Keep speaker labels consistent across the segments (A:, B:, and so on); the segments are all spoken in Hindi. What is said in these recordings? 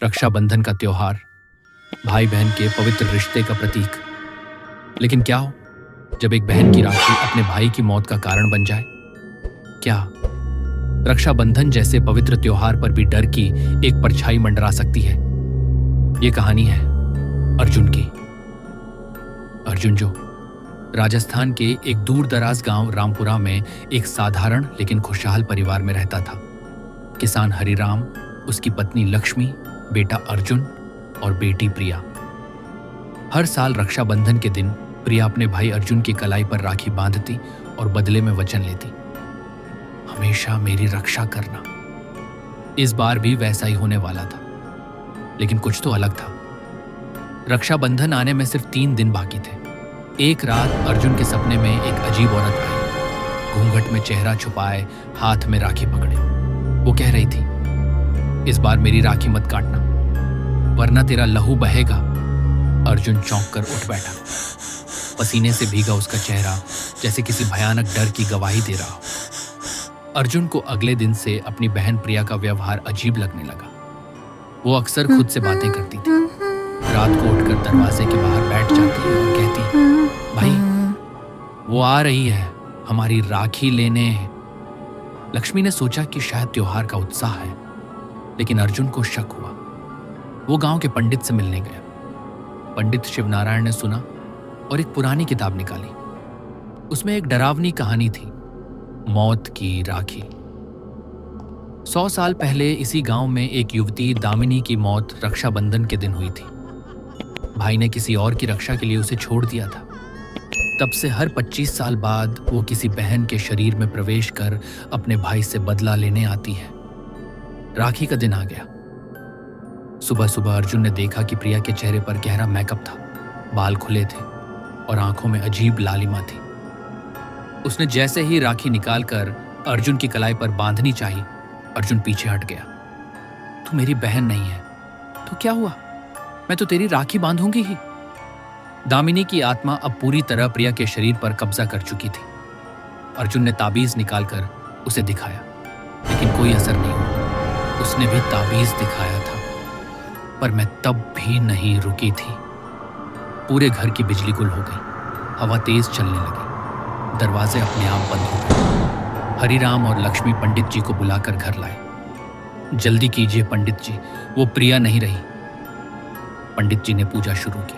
A: रक्षाबंधन का त्योहार, भाई बहन के पवित्र रिश्ते का प्रतीक। लेकिन क्या हो जब एक बहन की राखी अपने भाई की मौत का कारण बन जाए? क्या रक्षाबंधन जैसे पवित्र त्योहार पर भी डर की एक परछाई मंडरा सकती है? ये कहानी है अर्जुन की। अर्जुन जो राजस्थान के एक दूर दराज गांव रामपुरा में एक साधारण लेकिन खुशहाल परिवार में रहता था। किसान हरिराम, उसकी पत्नी लक्ष्मी, बेटा अर्जुन और बेटी प्रिया। हर साल रक्षाबंधन के दिन प्रिया अपने भाई अर्जुन की कलाई पर राखी बांधती और बदले में वचन लेती, हमेशा मेरी रक्षा करना। इस बार भी वैसा ही होने वाला था, लेकिन कुछ तो अलग था। रक्षाबंधन आने में सिर्फ 3 दिन बाकी थे। एक रात अर्जुन के सपने में एक अजीब औरत आई, घूंघट में चेहरा छुपाए, हाथ में राखी पकड़े। वो कह रही थी, इस बार मेरी राखी मत काटना, वरना तेरा लहू बहेगा। अर्जुन चौंक कर उठ बैठा। पसीने से भीगा उसका चेहरा जैसे किसी भयानक डर की गवाही दे रहा हो। अर्जुन को अगले दिन से अपनी बहन प्रिया का व्यवहार अजीब लगने लगा। वो अक्सर खुद से बातें करती थी। रात को उठकर दरवाजे के बाहर बैठ जाती और कहती, भाई वो आ रही है हमारी राखी लेने। लक्ष्मी ने सोचा कि शायद त्योहार का उत्साह है, लेकिन अर्जुन को शक हुआ। वो गांव के पंडित से मिलने गया। पंडित शिवनारायण ने सुना और एक पुरानी किताब निकाली। उसमें एक डरावनी कहानी थी, मौत की राखी। 100 साल पहले इसी गांव में एक युवती दामिनी की मौत रक्षाबंधन के दिन हुई थी। भाई ने किसी और की रक्षा के लिए उसे छोड़ दिया था। तब से हर 25 साल बाद वो किसी बहन के शरीर में प्रवेश कर अपने भाई से बदला लेने आती है। राखी का दिन आ गया। सुबह सुबह अर्जुन ने देखा कि प्रिया के चेहरे पर गहरा मेकअप था, बाल खुले थे और आंखों में अजीब लालिमा थी। उसने जैसे ही राखी निकालकर अर्जुन की कलाई पर बांधनी चाहिए, अर्जुन पीछे हट गया। तू मेरी बहन नहीं है तो क्या हुआ, मैं तो तेरी राखी बांधूंगी ही। दामिनी की आत्मा अब पूरी तरह प्रिया के शरीर पर कब्जा कर चुकी थी। अर्जुन ने ताबीज निकालकर उसे दिखाया, लेकिन कोई असर नहीं हुआ। उसने भी ताबीज दिखाया था, पर मैं तब भी नहीं रुकी थी। पूरे घर की बिजली गुल हो गई, हवा तेज चलने लगी, दरवाजे अपने आप बंद हो गए। हरिराम और लक्ष्मी पंडित जी को बुलाकर घर लाए। जल्दी कीजिए पंडित जी, वो प्रिया नहीं रही। पंडित जी ने पूजा शुरू की।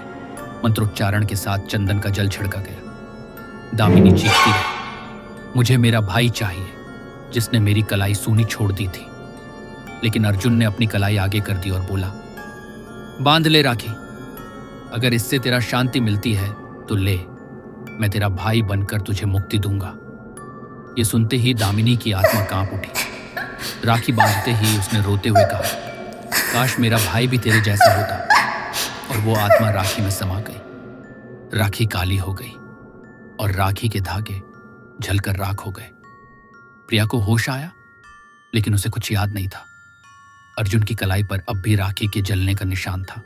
A: मंत्रोच्चारण के साथ चंदन का जल छिड़का गया। दामिनी चीखती रही, मुझे मेरा भाई चाहिए जिसने मेरी कलाई सूनी छोड़ दी थी। लेकिन अर्जुन ने अपनी कलाई आगे कर दी और बोला, बांध ले राखी, अगर इससे तेरा शांति मिलती है तो ले, मैं तेरा भाई बनकर तुझे मुक्ति दूंगा। ये सुनते ही दामिनी की आत्मा कांप उठी। राखी बांधते ही उसने रोते हुए कहा, काश मेरा भाई भी तेरे जैसा होता। और वो आत्मा राखी में समा गई। राखी काली हो गई और राखी के धागे जलकर राख हो गए। प्रिया को होश आया, लेकिन उसे कुछ याद नहीं था। अर्जुन की कलाई पर अब भी राखी के जलने का निशान था।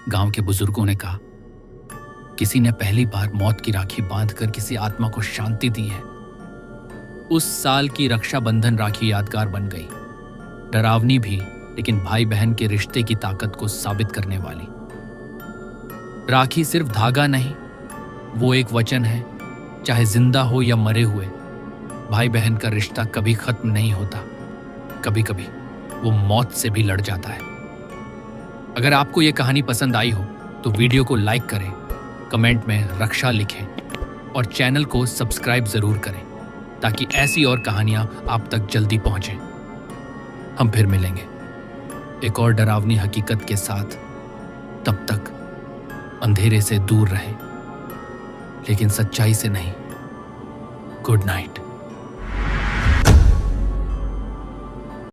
A: गांव के बुजुर्गों ने कहा, किसी ने पहली बार मौत की राखी बांधकर किसी आत्मा को शांति दी है। उस साल की रक्षाबंधन राखी यादगार बन गई, डरावनी भी, लेकिन भाई बहन के रिश्ते की ताकत को साबित करने वाली। राखी सिर्फ धागा नहीं, वो एक वचन है। चाहे जिंदा हो या मरे हुए, भाई बहन का रिश्ता कभी खत्म नहीं होता। कभी कभी वो मौत से भी लड़ जाता है। अगर आपको ये कहानी पसंद आई हो तो वीडियो को लाइक करें, कमेंट में रक्षा लिखें और चैनल को सब्सक्राइब जरूर करें, ताकि ऐसी और कहानियां आप तक जल्दी पहुंचें। हम फिर मिलेंगे एक और डरावनी हकीकत के साथ। तब तक अंधेरे से दूर रहें, लेकिन सच्चाई से नहीं। Good night.